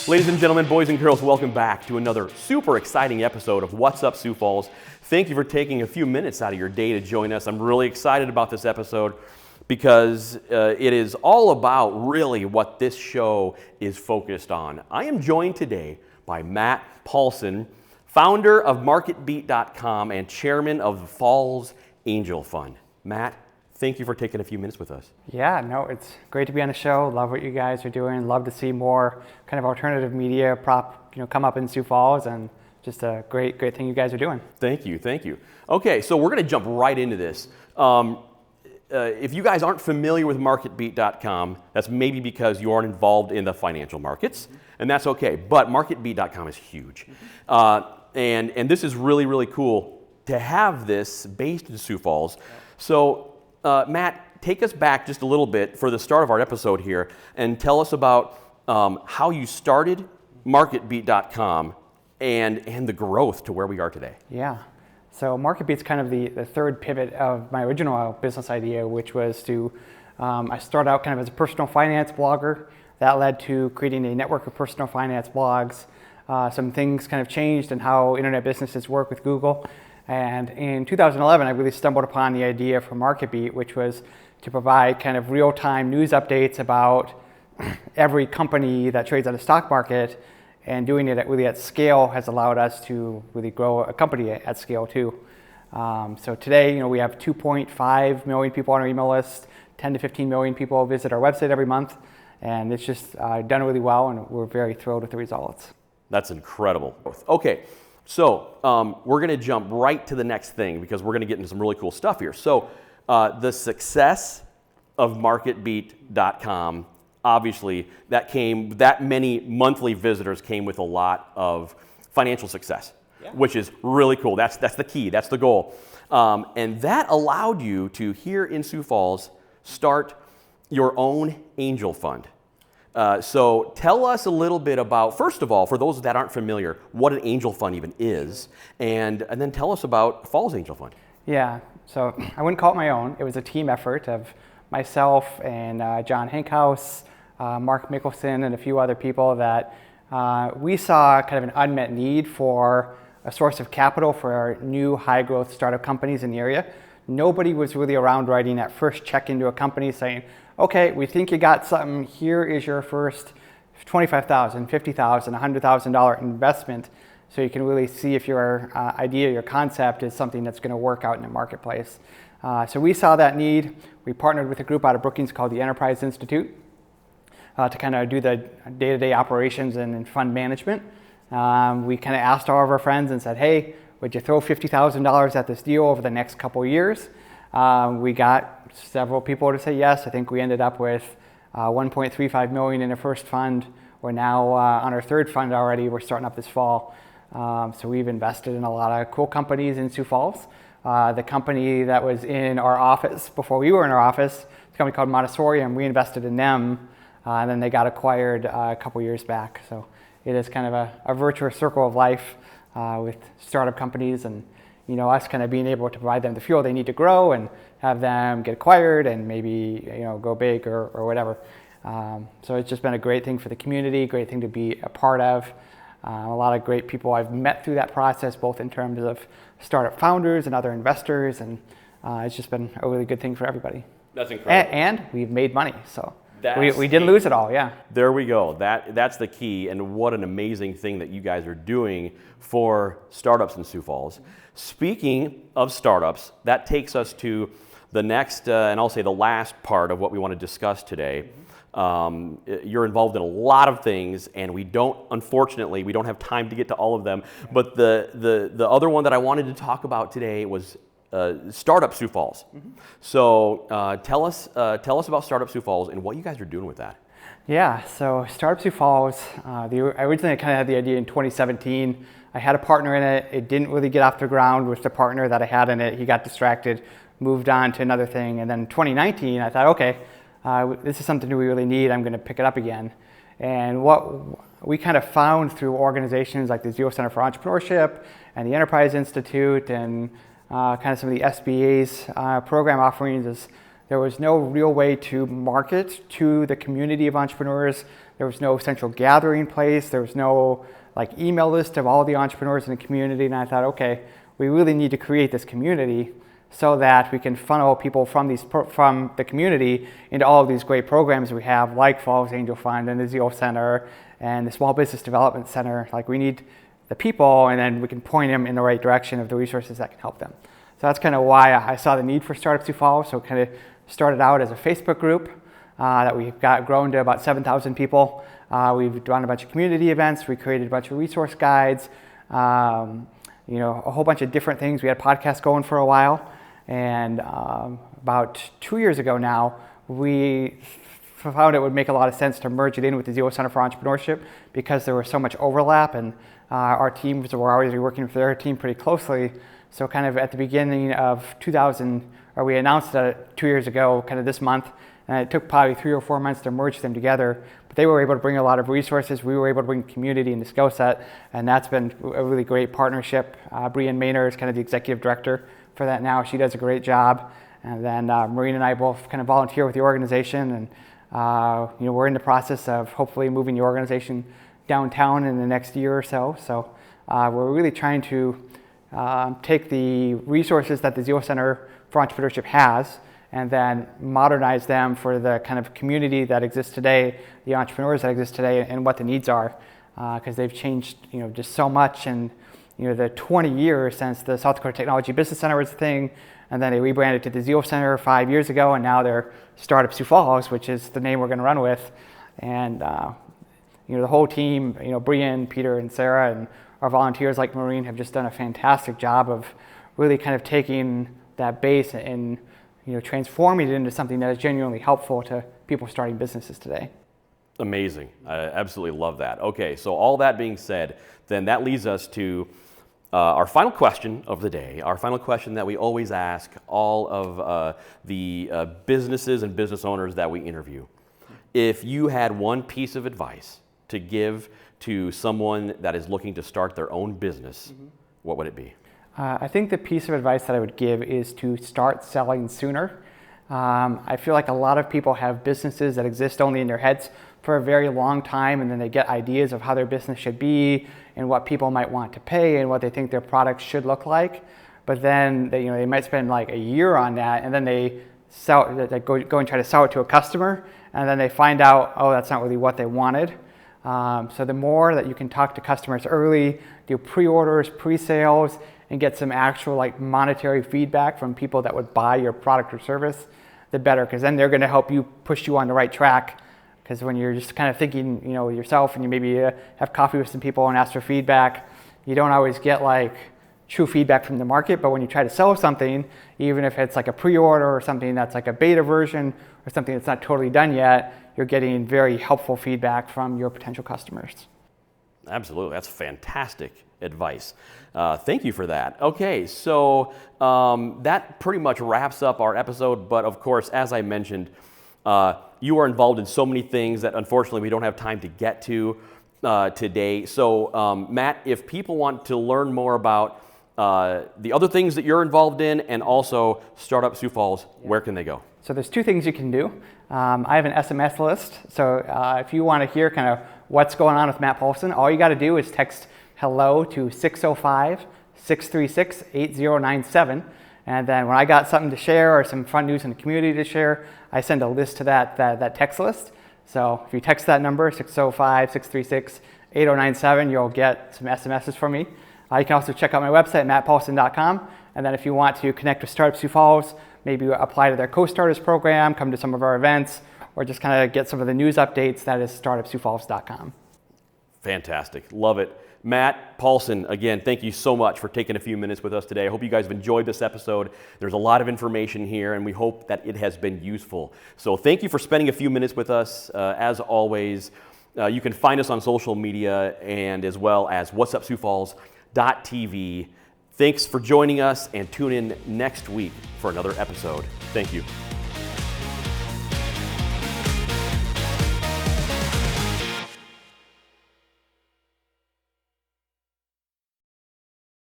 Ladies and gentlemen, boys and girls, welcome back to another super exciting episode of What's Up Sioux Falls. Thank you for taking a few minutes out of your day to join us. I'm really excited about this episode because it is all about really what this show is focused on. I am joined today by Matt PAULSON, founder of MarketBeat.com and chairman of the Falls Angel Fund. Matt, thank you for taking a few minutes with us. Yeah, no, it's great to be on the show. Love what you guys are doing. Love to see more kind of alternative media come up in Sioux Falls, and just a great thing you guys are doing. Thank you. Okay, so we're going to jump right into this. If you guys aren't familiar with MarketBeat.com, that's maybe because you aren't involved in the financial markets, and that's okay. But MarketBeat.com is huge, and this is really cool to have this based in Sioux Falls. So. Matt, take us back just a little bit for the start of our episode here and tell us about how you started MarketBeat.com and the growth to where we are today. Yeah, so MarketBeat's kind of the third pivot of my original business idea, which was to, I started out kind of as a personal finance blogger. That led to creating a network of personal finance blogs. Some things kind of changed in how internet businesses work with Google. And in 2011, I really stumbled upon the idea for MarketBeat, which was to provide kind of real-time news updates about every company that trades on the stock market, and doing it really at scale has allowed us to really grow a company at scale too. So today, we have 2.5 million people on our email list, 10 to 15 million people visit our website every month, and it's just done really well, and we're very thrilled with the results. That's incredible. Okay. So we're going to jump right to the next thing because we're going to get into some really cool stuff here. So the success of MarketBeat.com, obviously, that many monthly visitors came with a lot of financial success, which is really cool. That's the key. That's the goal. And that allowed you to, here in Sioux Falls, start your own angel fund. So tell us a little bit about, first of all, for those that aren't familiar, what an angel fund even is, and then tell us about Falls Angel Fund. Yeah, so I wouldn't call it my own. It was a team effort of myself and John Hankhouse, Mark Mickelson, and a few other people that we saw kind of an unmet need for a source of capital for our new high-growth startup companies in the area. Nobody was really around writing that first check into a company saying, okay, we think you got something, here is your first $25,000, $50,000, $100,000 investment, so you can really see if your idea, your concept is something that's going to work out in the marketplace. So we saw that need. We partnered with a group out of Brookings called the Enterprise Institute to kind of do the day-to-day operations and fund management. We kind of asked all of our friends and said, hey, would you throw $50,000 at this deal over the next couple of years? We got several people to say yes. I think we ended up with $1.35 million in a first fund. We're now on our third fund already. We're starting up this fall. So we've invested in a lot of cool companies in Sioux Falls. The company that was in our office before we were in our office, a company called Montessorium, we invested in them, and then they got acquired a couple years back. So it is kind of a virtuous circle of life with startup companies, and us kind of being able to provide them the fuel they need to grow and have them get acquired and maybe go big or whatever. So it's just been a great thing for the community, great thing to be a part of. A lot of great people I've met through that process, both in terms of startup founders and other investors, and it's just been a really good thing for everybody. That's incredible. And we've made money, so we didn't lose it all, yeah. There we go. That's the key, and what an amazing thing that you guys are doing for startups in Sioux Falls. Speaking of startups, that takes us to the next, and I'll say the last part of what we want to discuss today. You're involved in a lot of things, and unfortunately, we don't have time to get to all of them. But the other one that I wanted to talk about today was Startup Sioux Falls. So tell us about Startup Sioux Falls and what you guys are doing with that. Yeah, so Startup Sioux Falls, I originally kind of had the idea in 2017. I had a partner in it. It didn't really get off the ground with the partner that I had in it. He got distracted, moved on to another thing. And then in 2019, I thought, okay, this is something we really need. I'm going to pick it up again. And what we kind of found through organizations like the Sioux Center for Entrepreneurship and the Enterprise Institute and kind of some of the SBA's program offerings is there was no real way to market to the community of entrepreneurs. There was no central gathering place. There was no like email list of all the entrepreneurs in the community. And I thought, okay, we really need to create this community so that we can funnel people from the community into all of these great programs we have, like Falls Angel Fund and the Sioux Center and the Small Business Development Center. Like, we need the people, and then we can point them in the right direction of the resources that can help them. So that's kind of why I saw the need for Startup Sioux Falls. So kind of started out as a Facebook group that we've got grown to about 7,000 people. We've done a bunch of community events. We created a bunch of resource guides, you know, a whole bunch of different things. We had a podcast going for a while. And about 2 years ago now, we found it would make a lot of sense to merge it in with the Sioux Center for Entrepreneurship because there was so much overlap, and our teams were already working with their team pretty closely. So kind of at the beginning of we announced it 2 years ago, kind of this month, and it took probably 3 or 4 months to merge them together. But they were able to bring a lot of resources. We were able to bring community and the skill set, and that's been a really great partnership. Brian Maynard is kind of the executive director for that now. She does a great job. And then Maureen and I both kind of volunteer with the organization, and you know, we're in the process of hopefully moving the organization downtown in the next year or so. So we're really trying to take the resources that the Sioux Center for Entrepreneurship has and then modernize them for the kind of community that exists today, the entrepreneurs that exist today, and what the needs are, because they've changed, you know, just so much. And you know, the 20 years since the South Dakota Technology Business Center was a thing, and then they rebranded to the Sioux Center 5 years ago, and now they're Startup Sioux Falls, which is the name we're going to run with. And you know, the whole team, you know, Brian, Peter, and Sarah, and our volunteers like Maureen have just done a fantastic job of really kind of taking that base and, you know, transforming it into something that is genuinely helpful to people starting businesses today. Amazing. I absolutely love that. Okay, so all that being said, then that leads us to our final question of the day, our final question that we always ask all of the businesses and business owners that we interview. If you had one piece of advice to give to someone that is looking to start their own business, what would it be? I think the piece of advice that I would give is to start selling sooner. I feel like a lot of people have businesses that exist only in their heads for a very long time, and then they get ideas of how their business should be and what people might want to pay and what they think their products should look like. But then they might spend like a year on that, and then they go and try to sell it to a customer, and then they find out, oh, that's not really what they wanted. So the more that you can talk to customers early, do pre-orders, pre-sales, and get some actual like monetary feedback from people that would buy your product or service, the better, because then they're going to help you push you on the right track. Because when you're just kind of thinking, you know, yourself, and you maybe have coffee with some people and ask for feedback, you don't always get like true feedback from the market. But when you try to sell something, even if it's like a pre-order or something that's like a beta version or something that's not totally done yet, you're getting very helpful feedback from your potential customers. Absolutely, that's fantastic advice. Thank you for that. Okay, so that pretty much wraps up our episode. But of course, as I mentioned, you are involved in so many things that unfortunately we don't have time to get to today. So Matt, if people want to learn more about the other things that you're involved in and also Startup Sioux Falls, where can they go? So there's two things you can do. I have an SMS list. So if you want to hear kind of what's going on with Matt Paulson, all you got to do is text hello to 605-636-8097. And then when I got something to share or some fun news in the community to share, I send a list to that text list. So if you text that number, 605-636-8097, you'll get some SMSs from me. You can also check out my website, mattpaulson.com. And then if you want to connect with Startup Sioux Falls, maybe apply to their Co-Starters program, come to some of our events, or just kind of get some of the news updates, that is startupsiouxfalls.com. Fantastic. Love it. Matt Paulson, again, thank you so much for taking a few minutes with us today. I hope you guys have enjoyed this episode. There's a lot of information here, and we hope that it has been useful. So thank you for spending a few minutes with us. As always, you can find us on social media and as well as whatsupsiouxfalls.tv. Thanks for joining us, and tune in next week for another episode. Thank you.